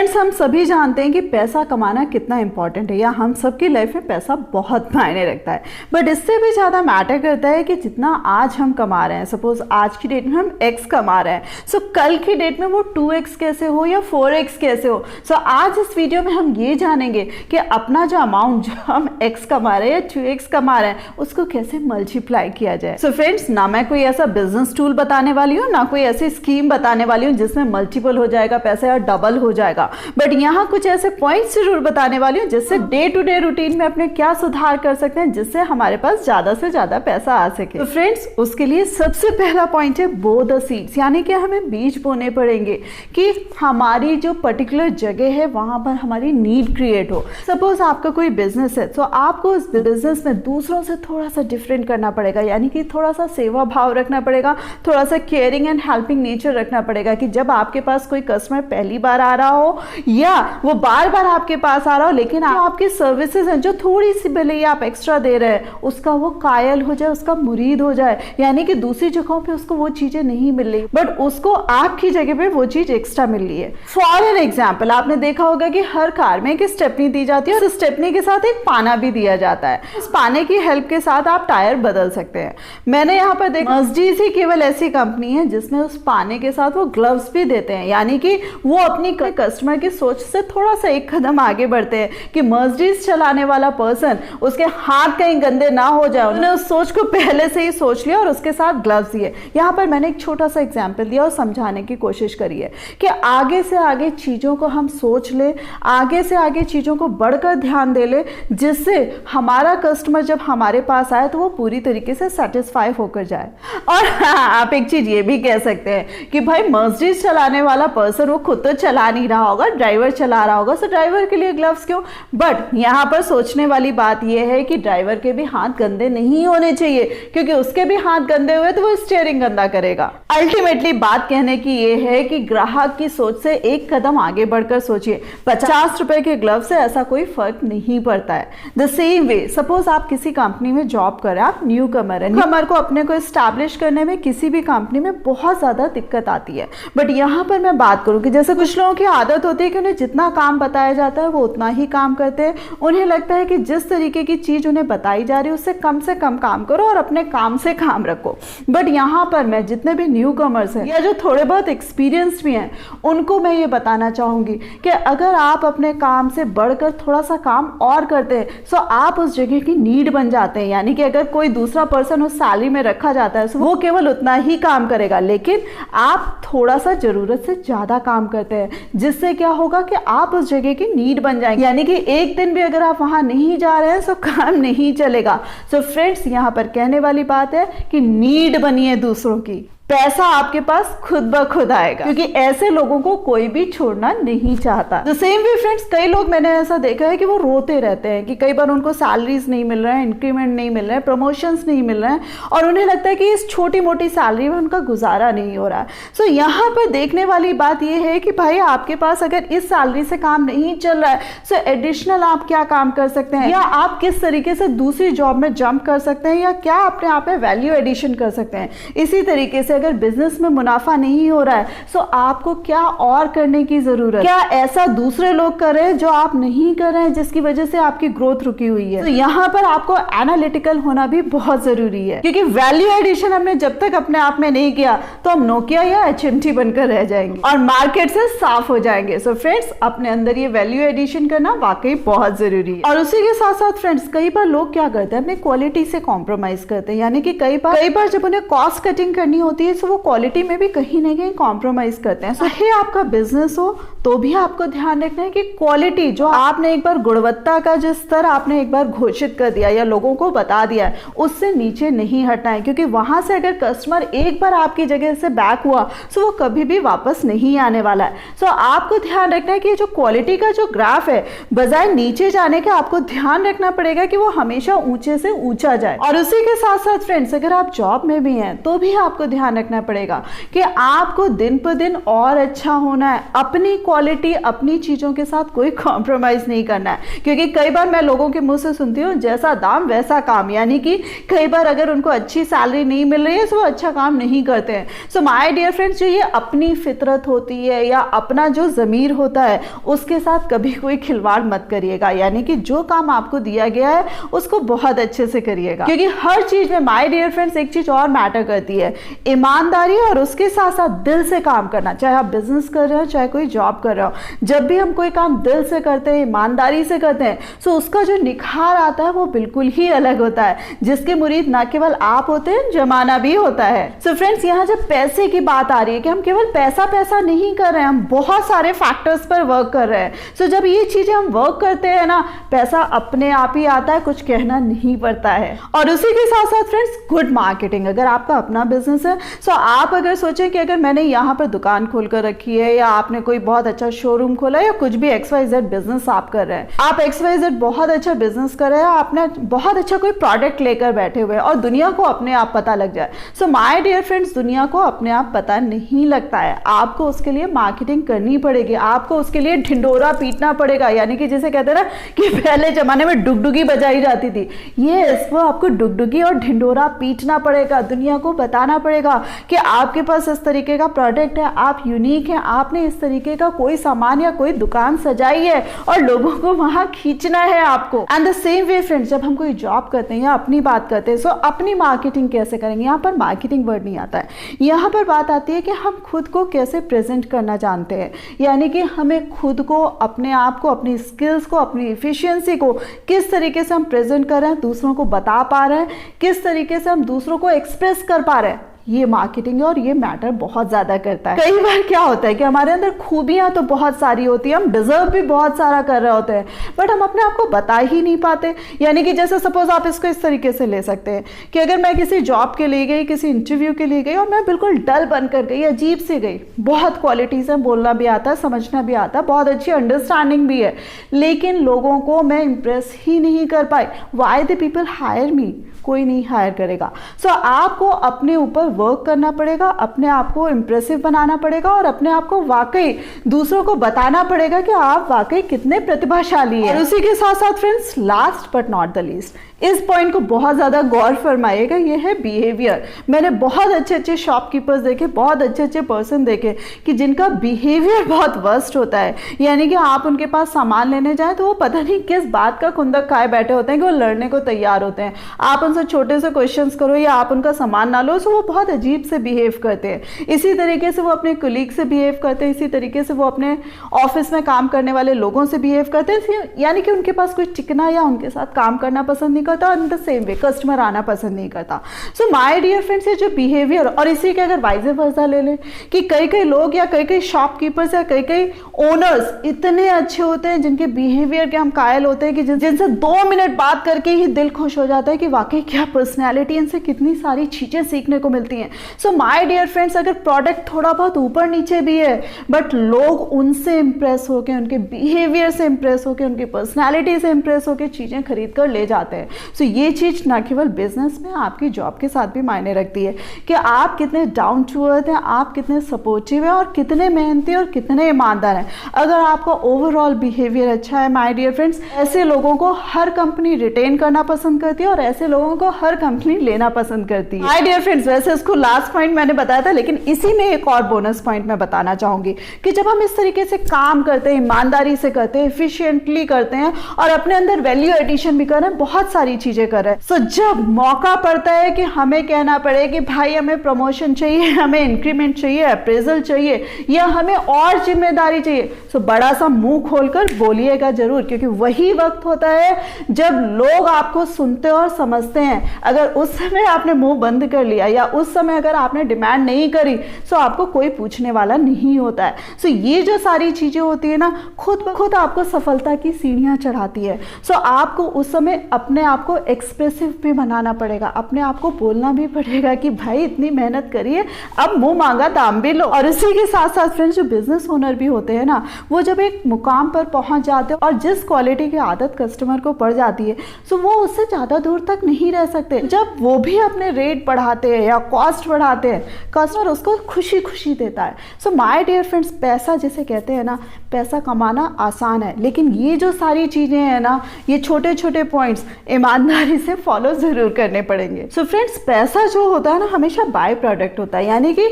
Friends, हम सभी जानते हैं कि पैसा कमाना कितना इंपॉर्टेंट है, या हम सबकी लाइफ में पैसा बहुत मायने रखता है। बट इससे भी ज़्यादा मैटर करता है कि जितना आज हम कमा रहे हैं, सपोज आज की डेट में हम x कमा रहे हैं, सो कल की डेट में वो 2x कैसे हो या 4x कैसे हो। सो आज इस वीडियो में हम ये जानेंगे कि अपना जो अमाउंट जो हम x कमा रहे हैं या 2x कमा रहे हैं उसको कैसे मल्टीप्लाई किया जाए। सो फ्रेंड्स, ना मैं कोई ऐसा बिजनेस टूल बताने वाली हूँ, ना कोई ऐसी स्कीम बताने वाली हूँ जिसमें मल्टीपल हो जाएगा पैसा या डबल हो जाएगा, बट यहाँ कुछ ऐसे पॉइंट्स जरूर बताने वाली हूँ जिससे डे टू डे रूटीन में अपने क्या सुधार कर सकते हैं जिससे हमारे पास ज्यादा से ज्यादा पैसा आ सके। तो फ्रेंड्स, उसके लिए सबसे पहला पॉइंट है बो द सीड्स, यानी कि हमें बीज बोने पड़ेंगे कि हमारी जो पर्टिकुलर जगह है वहां पर हमारी नीड क्रिएट हो। सपोज आपका कोई बिजनेस है, तो आपको उस बिजनेस में दूसरों से थोड़ा सा डिफरेंट करना पड़ेगा, यानी कि थोड़ा सा सेवा भाव रखना पड़ेगा, थोड़ा सा केयरिंग एंड हेल्पिंग नेचर रखना पड़ेगा कि जब आपके पास कोई कस्टमर पहली बार आ रहा हो या वो बार बार आपके पास आ रहा हो, लेकिन आपकी सर्विसेज हैं जो थोड़ी सी भले ही आप एक्स्ट्रा दे रहे हैं, उसका वो कायल हो जाए, उसका मुरीद हो जाए, यानी कि दूसरी जगहों पे उसको वो चीजें नहीं मिल रही बट उसको आपकी जगह पे वो चीज एक्स्ट्रा मिल रही है। फॉर एन एग्जाम्पल, आपने देखा होगा कि हर कार में एक स्टेपनी दी जाती है और स्टेपनी के साथ एक पाना भी दिया जाता है। इस पाने की हेल्प के साथ आप टायर बदल सकते हैं। मैंने यहाँ पर देखा मर्सिडीज ही केवल ऐसी कंपनी है जिसमें उस पाने के साथ वो ग्लव्स भी देते हैं, यानी कि वो अपनी कस्टमर की सोच से थोड़ा सा एक कदम आगे बढ़ते हैं कि मर्सिडीज चलाने वाला पर्सन उसके हाथ कहीं गंदे ना हो जाए। उन्होंने उस सोच को पहले से ही सोच लिया और उसके साथ ग्लव्स दिए। यहाँ पर मैंने एक छोटा सा एग्जांपल दिया और समझाने की कोशिश करी है कि आगे से आगे चीजों को हम सोच ले, आगे से आगे चीजों को बढ़कर ध्यान दे ले, जिससे हमारा कस्टमर जब हमारे पास आए तो वो पूरी तरीके से सेटिस्फाई होकर जाए। और आप एक चीज ये भी कह सकते हैं कि भाई मर्सिडीज चलाने वाला पर्सन वो खुद तो चला नहीं रहा होगा, ड्राइवर चला रहा होगा, सो ड्राइवर के लिए ग्लव्स क्यों। बट यहाँ पर सोचने वाली बात यह है कि ड्राइवर के भी हाथ गंदे नहीं होने चाहिए, क्योंकि उसके भी हाथ गंदे हुए तो वो स्टीयरिंग गंदा करेगा। अल्टीमेटली बात कहने की ये है कि ग्राहक की सोच से एक कदम आगे बढ़कर सोचिए। 50 रुपए के ग्लव से ऐसा कोई फर्क नहीं पड़ता है। द सेम वे, सपोज आप किसी कंपनी में जॉब कर रहे हैं, आप न्यू कमर है, न्यू कमर को अपने को एस्टैब्लिश करने में किसी भी कंपनी में बहुत ज्यादा दिक्कत आती है। बट यहाँ पर मैं बात करूँ कि जैसे कुछ लोगों की आदत होती है कि उन्हें जितना काम बताया जाता है वो उतना ही काम करते हैं। उन्हें लगता है कि जिस तरीके की चीज उन्हें बताई जा रही है उससे कम से कम काम करो और अपने काम से काम रखो। बट यहाँ पर मैं जितने भी न्यू कमर्स हैं या जो थोड़े बहुत एक्सपीरियंस भी हैं उनको मैं ये बताना चाहूंगी कि अगर आप अपने काम से बढ़कर थोड़ा सा काम और करते हैं तो आप उस जगह की नीड बन जाते हैं। यानी कि अगर कोई दूसरा पर्सन उस सैलरी में रखा जाता है तो वो केवल उतना ही काम करेगा, लेकिन आप थोड़ा सा जरूरत से ज्यादा काम करते हैं, जिससे क्या होगा कि आप उस जगह की नीड बन जाएंगे। यानी कि एक दिन भी अगर आप वहां नहीं जा रहे हैं तो काम नहीं चलेगा। सो फ्रेंड्स, यहाँ पर कहने वाली बात है कि नीड बनिए दूसरों की, पैसा आपके पास खुद ब खुद आएगा, क्योंकि ऐसे लोगों को कोई भी छोड़ना नहीं चाहता। द सेम वे फ्रेंड्स, कई लोग मैंने ऐसा देखा है कि वो रोते रहते हैं कि कई बार उनको सैलरीज नहीं मिल रहे हैं, इंक्रीमेंट नहीं मिल रहे हैं, प्रमोशंस नहीं मिल रहे हैं और उन्हें लगता है कि इस छोटी मोटी सैलरी में उनका गुजारा नहीं हो रहा है। सो यहाँ पर देखने वाली बात यह है कि भाई आपके पास अगर इस सैलरी से काम नहीं चल रहा है सो एडिशनल आप क्या काम कर सकते हैं, या आप किस तरीके से दूसरी जॉब में जंप कर सकते हैं, या क्या अपने आप में वैल्यू एडिशन कर सकते हैं। इसी तरीके से अगर बिजनेस में मुनाफा नहीं हो रहा है तो आपको क्या और करने की जरूरत है, क्या ऐसा दूसरे लोग कर रहे हैं जो आप नहीं कर रहे हैं जिसकी वजह से आपकी ग्रोथ रुकी हुई है। तो यहाँ पर आपको एनालिटिकल होना भी बहुत जरूरी है, क्योंकि वैल्यू एडिशन हमने जब तक अपने आप में नहीं किया तो हम नोकिया या HMT बनकर रह जाएंगे और मार्केट से साफ हो जाएंगे। सो फ्रेंड्स, अपने अंदर ये वैल्यू एडिशन करना वाकई बहुत जरूरी है। और उसी के साथ साथ फ्रेंड्स, कई बार लोग क्या करते हैं, अपने क्वालिटी से कॉम्प्रोमाइज करते हैं। यानी कि कई बार जब उन्हें कॉस्ट कटिंग करनी होती है तो वो क्वालिटी में भी कहीं ना कहीं कॉम्प्रोमाइज करते हैं। चाहे आपका बिजनेस हो तो भी आपको ध्यान रखना है कि क्वालिटी जो आपने एक बार गुणवत्ता का जो स्तर आपने एक बार घोषित कर दिया या लोगों को बता दिया है उससे नीचे नहीं हटना है, क्योंकि वहां से अगर कस्टमर एक बार आपकी जगह से बैक हुआ तो वो कभी भी वापस नहीं आने वाला है। सो आपको ध्यान रखना है कि जो क्वालिटी का जो ग्राफ है बजाय नीचे जाने का आपको ध्यान रखना पड़ेगा कि वो हमेशा ऊंचे से ऊंचा जाए। और उसी के साथ साथ फ्रेंड्स, अगर आप जॉब में भी हैं तो भी आपको ध्यान ध्यान रखना पड़ेगा कि आपको दिन पर दिन और अच्छा होना है, अपनी क्वालिटी, अपनी चीज़ों के साथ कोई कॉम्प्रोमाइज़ नहीं करना है। क्योंकि कई बार मैं लोगों के मुंह से सुनती हूँ जैसा दाम वैसा काम, यानी कि कई बार अगर उनको अच्छी सैलरी नहीं मिल रही है तो वो अच्छा काम नहीं करते हैं। सो माय डियर फ्रेंड्स, जो ये अपनी फितरत होती है या अपना जो ज़मीर होता है उसके साथ कभी कोई खिलवाड़ मत करिएगा, यानी कि जो काम आपको दिया गया है उसको बहुत अच्छे से करिएगा। क्योंकि हर चीज़ में माय डियर फ्रेंड्स एक चीज़ और मैटर करती है, ईमानदारी, और उसके साथ साथ दिल से काम करना। चाहे आप बिजनेस कर रहे हो, चाहे कोई जॉब कर रहे हो, जब भी हम कोई काम दिल से करते हैं, ईमानदारी से करते हैं, तो उसका जो निखार आता है वो बिल्कुल ही अलग होता है, जिसके मुरीद ना केवल आप होते हैं, जमाना भी होता है। सो फ्रेंड्स, यहाँ जब पैसे की बात आ रही है कि हम केवल पैसा पैसा नहीं कर रहे हैं, हम बहुत सारे फैक्टर्स पर वर्क कर रहे हैं। सो जब ये चीजें हम वर्क करते हैं ना, पैसा अपने आप ही आता है, कुछ कहना नहीं पड़ता है। और उसी के साथ साथ फ्रेंड्स, गुड मार्केटिंग, अगर आपका अपना बिजनेस है, सो आप अगर सोचें कि अगर मैंने यहाँ पर दुकान खोल कर रखी है, या आपने कोई बहुत अच्छा शोरूम खोला, या कुछ भी XYZ बिजनेस आप कर रहे हैं, आप XYZ बहुत अच्छा बिजनेस कर रहे हैं, आपने बहुत अच्छा कोई प्रोडक्ट लेकर बैठे हुए हैं और दुनिया को अपने आप पता लग जाए। सो माय डियर फ्रेंड्स, दुनिया को अपने आप पता नहीं लगता है, आपको उसके लिए मार्केटिंग करनी पड़ेगी, आपको उसके लिए ढिंडोरा पीटना पड़ेगा, यानी कि जिसे कहते हैं ना कि पहले जमाने में डुगडुगी बजाई जाती थी, ये वो आपको डुगडुगी और ढिंडोरा पीटना पड़ेगा, दुनिया को बताना पड़ेगा कि आपके पास इस तरीके का प्रोडक्ट है, आप यूनिक हैं, आपने इस तरीके का कोई सामान या कोई दुकान सजाई है और लोगों को वहां खींचना है आपको। And the same way friends, जब हम कोई जॉब करते हैं या अपनी बात करते हैं, सो अपनी मार्केटिंग कैसे करेंगे, यहाँ पर मार्केटिंग वर्ड नहीं आता है, यहाँ पर बात आती है कि हम खुद को कैसे प्रेजेंट करना जानते हैं, यानी कि हमें खुद को, अपने आप को, अपनी स्किल्स को, अपनी इफिशियंसी को किस तरीके से हम प्रेजेंट कर रहे हैं, दूसरों को बता पा रहे हैं, किस तरीके से हम दूसरों को एक्सप्रेस कर पा रहे हैं, ये मार्केटिंग है और ये मैटर बहुत ज्यादा करता है। कई बार क्या होता है कि हमारे अंदर खूबियां तो बहुत सारी होती है, हम डिजर्व भी बहुत सारा कर रहे होते हैं, बट हम अपने आप को बता ही नहीं पाते। यानी कि जैसे सपोज आप इसको इस तरीके से ले सकते हैं कि अगर मैं किसी जॉब के लिए गई, किसी इंटरव्यू के लिए गई और मैं बिल्कुल डल बनकर गई, अजीब से गई, बहुत क्वालिटीज है, बोलना भी आता है, समझना भी आता है, बहुत अच्छी अंडरस्टैंडिंग भी है, लेकिन लोगों को मैं इंप्रेस ही नहीं कर पाई। Why the people hire me? कोई नहीं हायर करेगा। सो आपको अपने ऊपर वर्क करना पड़ेगा, अपने आप को इंप्रेसिव बनाना पड़ेगा और अपने आप को वाकई दूसरों को बताना पड़ेगा कि आप वाकई कितने प्रतिभाशाली हैं। और उसी के साथ साथ friends, last but not the least, इस पॉइंट को बहुत ज़्यादा गौर फरमाइएगा, ये है बिहेवियर। मैंने बहुत अच्छे अच्छे शॉपकीपर्स देखे, बहुत अच्छे अच्छे पर्सन देखे कि जिनका बिहेवियर बहुत वर्स्ट होता है, यानी कि आप उनके पास सामान लेने जाएं तो वो पता नहीं किस बात का खुंदक खाए बैठे होते हैं कि वो लड़ने को तैयार होते हैं। आप उनसे छोटे से क्वेश्चंस करो या आप उनका सामान ना लो, तो वो बहुत अजीब से बिहेव करते हैं। इसी तरीके से वो अपने कलीग से बिहेव करते हैं, इसी तरीके से वो अपने ऑफिस में काम करने वाले लोगों से बिहेव करते हैं, यानी कि उनके पास कोई टिकना या उनके साथ काम करना पसंद नहीं करता, in the same way customer आना पसंद नहीं करता। सो माय डियर फ्रेंड्स, ये जो बिहेवियर, और इसी के अगर वाइज वर्सा ले लें कि कई कई लोग या कई कई शॉपकीपर्स या कई कई ओनर्स इतने अच्छे होते हैं जिनके बिहेवियर के हम कायल होते हैं कि जिनसे 2 मिनट बात करके ही दिल खुश हो जाता है कि वाकई क्या पर्सनैलिटी, इनसे कितनी सारी चीजें सीखने को मिलती हैं। सो माय डियर फ्रेंड्स, अगर प्रोडक्ट थोड़ा बहुत ऊपर नीचे भी है बट लोग उनसे इंप्रेस होकर, उनके बिहेवियर से इंप्रेस होकर, उनकी पर्सनैलिटी से इंप्रेस होकर चीजें खरीद कर ले जाते हैं। सो ये चीज ना केवल बिजनेस में, आपकी जॉब के साथ भी मायने रखती है कि आप कितने डाउन टू अर्थ हैं, आप कितने सपोर्टिव हैं और कितने मेहनती और कितने ईमानदार हैं। अगर आपका ओवरऑल बिहेवियर अच्छा है माय डियर फ्रेंड्स, ऐसे लोगों को हर कंपनी रिटेन करना पसंद करती है और ऐसे लोगों को हर कंपनी लेना पसंद करती है। माय डियर फ्रेंड्स, वैसे इसको लास्ट पॉइंट मैंने बताया था, लेकिन इसी में एक और बोनस पॉइंट मैं बताना चाहूंगी कि जब हम इस तरीके से काम करते हैं, ईमानदारी से करते हैं, एफिशिएंटली करते हैं और अपने अंदर वैल्यू एडिशन भी कर रहे हैं, बहुत सारी चीजें कर रहे हैं, सो जब मौका पड़ता है कि हमें कहना पड़े कि भाई हमें प्रमोशन चाहिए, हमें इंक्रीमेंट चाहिए, अप्रेजल चाहिए या हमें और जिम्मेदारी चाहिए, सो बड़ा सा मुंह खोलकर बोलिएगा जरूर, क्योंकि वही वक्त होता है जब लोग आपको सुनते और समझते हैं। अगर उस समय आपने मुंह बंद कर लिया या उस समय अगर आपने डिमांड नहीं करी, सो आपको कोई पूछने वाला नहीं होता है। सो ये जो सारी चीजें होती है ना, खुद ब खुद आपको सफलता की सीढ़ियां चढ़ाती है। सो आपको उस समय अपने आप आप को एक्सप्रेसिव भी बनाना पड़ेगा, अपने आप को बोलना भी पड़ेगा कि भाई इतनी मेहनत करिए, अब मुंह मांगा दाम भी लो। और इसी के साथ साथ फ्रेंड्स, जो बिजनेस ओनर भी होते हैं ना, वो जब एक मुकाम पर पहुंच जाते हैं और जिस क्वालिटी की आदत कस्टमर को पड़ जाती है, सो वो उससे ज़्यादा दूर तक नहीं रह सकते। जब वो भी अपने रेट बढ़ाते हैं या कॉस्ट बढ़ाते हैं, कस्टमर उसको खुशी खुशी देता है। सो माय डियर फ्रेंड्स, पैसा जिसे कहते हैं ना, पैसा कमाना आसान है, लेकिन ये जो सारी चीज़ें हैं ना, ये छोटे छोटे पॉइंट्स ईमानदारी से फॉलो ज़रूर करने पड़ेंगे। सो फ्रेंड्स, पैसा जो होता है ना, हमेशा बाय प्रोडक्ट होता है, यानी कि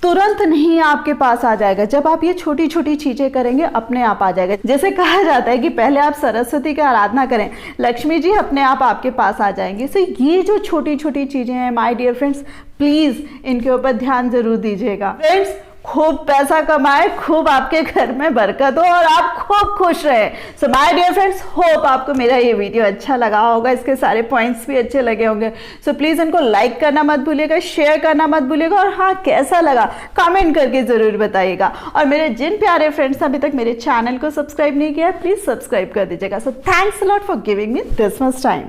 तुरंत नहीं आपके पास आ जाएगा। जब आप ये छोटी छोटी चीजें करेंगे, अपने आप आ जाएगा। जैसे कहा जाता है कि पहले आप सरस्वती की आराधना करें, लक्ष्मी जी अपने आप आपके पास आ जाएंगे। सो ये जो छोटी छोटी चीजें हैं माय डियर फ्रेंड्स, प्लीज इनके ऊपर ध्यान जरूर दीजिएगा। फ्रेंड्स, खूब पैसा कमाए, खूब आपके घर में बरकत हो और आप खूब खुश रहे। So my dear friends, hope आपको मेरा ये वीडियो अच्छा लगा होगा, इसके सारे पॉइंट्स भी अच्छे लगे होंगे। सो प्लीज़ इनको लाइक करना मत भूलिएगा, शेयर करना मत भूलिएगा, और हाँ, कैसा लगा कमेंट करके ज़रूर बताइएगा। और मेरे जिन प्यारे फ्रेंड्स अभी तक मेरे चैनल को सब्सक्राइब नहीं किया, प्लीज़ सब्सक्राइब कर दीजिएगा। So thanks a lot for giving me this much time.